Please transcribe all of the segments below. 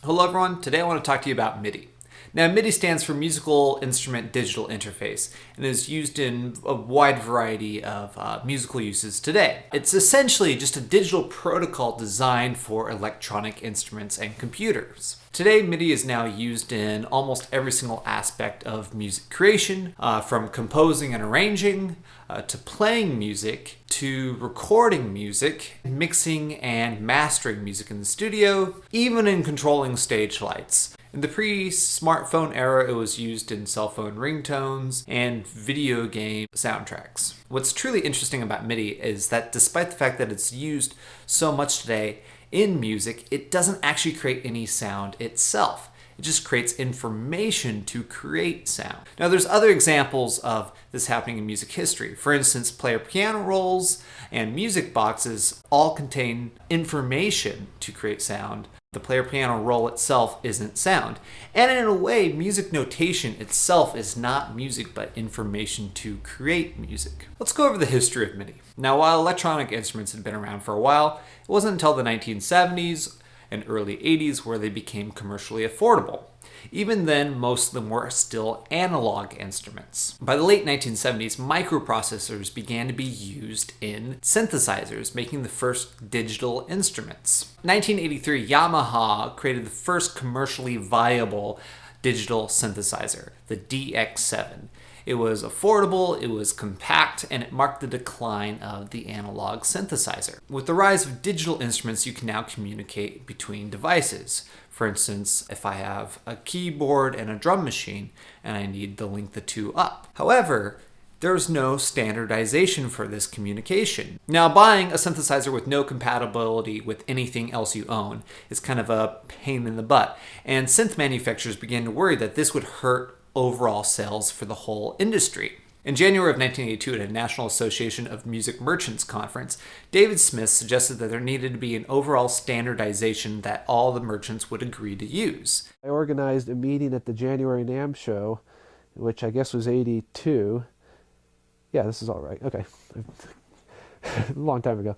Hello everyone, today I want to talk to you about MIDI. Now MIDI stands for Musical Instrument Digital Interface and is used in a wide variety of musical uses today. It's essentially just a digital protocol designed for electronic instruments and computers. Today MIDI is now used in almost every single aspect of music creation, from composing and arranging, to playing music, to recording music, mixing and mastering music in the studio, even in controlling stage lights. In the pre-smartphone era, it was used in cell phone ringtones and video game soundtracks. What's truly interesting about MIDI is that despite the fact that it's used so much today in music, it doesn't actually create any sound itself. It just creates information to create sound. Now there's other examples of this happening in music history. For instance, player piano rolls and music boxes all contain information to create sound. The player piano roll itself isn't sound. And in a way, music notation itself is not music but information to create music. Let's go over the history of MIDI. Now while electronic instruments had been around for a while, it wasn't until the 1970s and early 80s where they became commercially affordable. Even then, most of them were still analog instruments. By the late 1970s, microprocessors began to be used in synthesizers, making the first digital instruments. 1983, Yamaha created the first commercially viable digital synthesizer, the DX7. It was affordable, it was compact, and it marked the decline of the analog synthesizer. With the rise of digital instruments, you can now communicate between devices. For instance, if I have a keyboard and a drum machine, and I need to link the two up. However, there's no standardization for this communication. Now, buying a synthesizer with no compatibility with anything else you own is kind of a pain in the butt, and synth manufacturers began to worry that this would hurt overall sales for the whole industry. In January of 1982, at a National Association of Music Merchants conference, David Smith suggested that there needed to be an overall standardization that all the merchants would agree to use. I organized a meeting at the January NAMM show, which I guess was 82. Yeah, this is all right. Okay. A long time ago.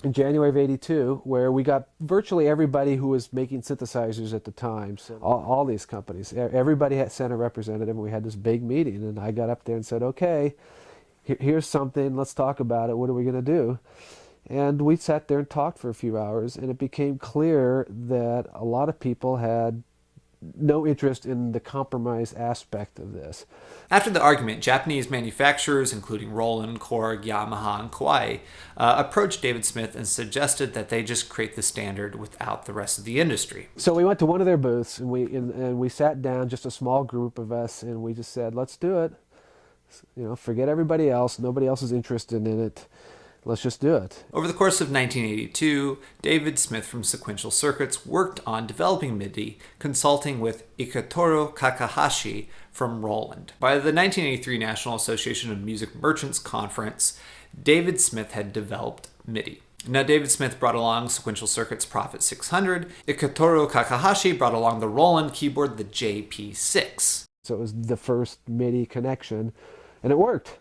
In January of 82, where we got virtually everybody who was making synthesizers at the time, so all these companies, everybody had sent a representative, and we had this big meeting, and I got up there and said, okay, here's something, let's talk about it, what are we going to do? And we sat there and talked for a few hours, and it became clear that a lot of people had no interest in the compromise aspect of this. After the argument, Japanese manufacturers, including Roland, Korg, Yamaha, and Kawai, approached David Smith and suggested that they just create the standard without the rest of the industry. So we went to one of their booths, and we sat down, just a small group of us, and we just said, let's do it. You know, forget everybody else. Nobody else is interested in it. Let's just do it. Over the course of 1982, David Smith from Sequential Circuits worked on developing MIDI, consulting with Iketoro Kakahashi from Roland. By the 1983 National Association of Music Merchants Conference, David Smith had developed MIDI. Now, David Smith brought along Sequential Circuits Prophet 600. Iketoro Kakahashi brought along the Roland keyboard, the JP6. So it was the first MIDI connection, and it worked.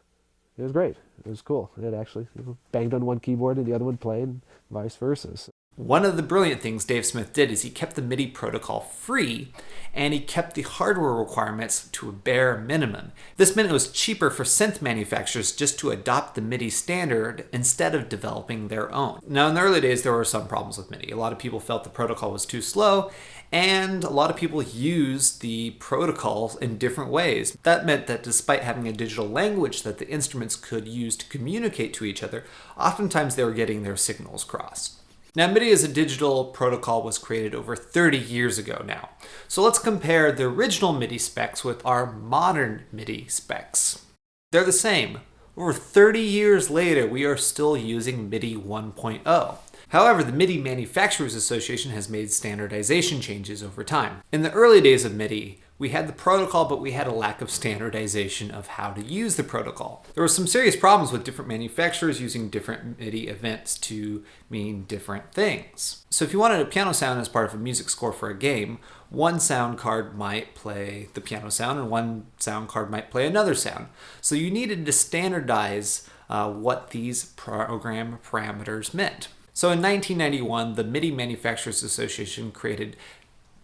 It was great. It was cool. It actually banged on one keyboard and the other one played, and vice versa. One of the brilliant things Dave Smith did is he kept the MIDI protocol free, and he kept the hardware requirements to a bare minimum. This meant it was cheaper for synth manufacturers just to adopt the MIDI standard instead of developing their own. Now, in the early days, there were some problems with MIDI. A lot of people felt the protocol was too slow, and a lot of people used the protocols in different ways. That meant that despite having a digital language that the instruments could use to communicate to each other, oftentimes they were getting their signals crossed. Now, MIDI as a digital protocol was created over 30 years ago now. So let's compare the original MIDI specs with our modern MIDI specs. They're the same. Over 30 years later, we are still using MIDI 1.0. However, the MIDI Manufacturers Association has made standardization changes over time. In the early days of MIDI, we had the protocol, but we had a lack of standardization of how to use the protocol. There were some serious problems with different manufacturers using different MIDI events to mean different things. So if you wanted a piano sound as part of a music score for a game, one sound card might play the piano sound and one sound card might play another sound. So you needed to standardize what these program parameters meant. So in 1991, the MIDI Manufacturers Association created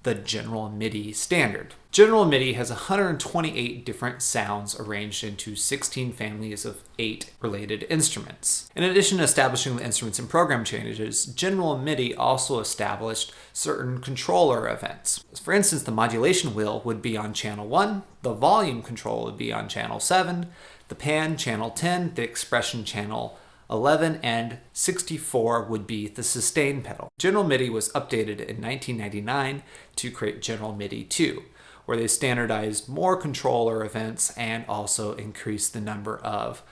the General MIDI standard. General MIDI has 128 different sounds arranged into 16 families of 8 related instruments. In addition to establishing the instruments and program changes, General MIDI also established certain controller events. For instance, the modulation wheel would be on channel 1, the volume control would be on channel 7, the pan channel 10, the expression channel 11, and 64 would be the sustain pedal. General MIDI was updated in 1999 to create General MIDI 2, where they standardized more controller events and also increased the number of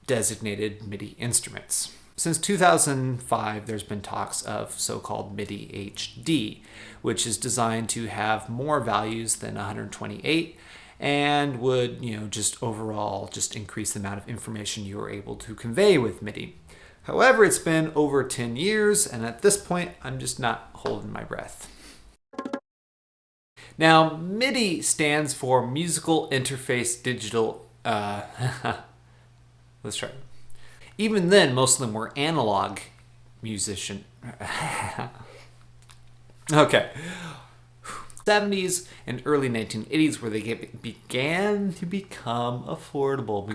designated MIDI instruments. Since 2005, there's been talks of so-called MIDI HD, which is designed to have more values than 128 and would, just overall just increase the amount of information you are able to convey with MIDI. However, it's been over 10 years, and at this point, I'm just not holding my breath. Now, MIDI stands for Musical Interface Digital. Let's try. Even then, most of them were analog musician. Okay. 70s and early 1980s where they began to become affordable.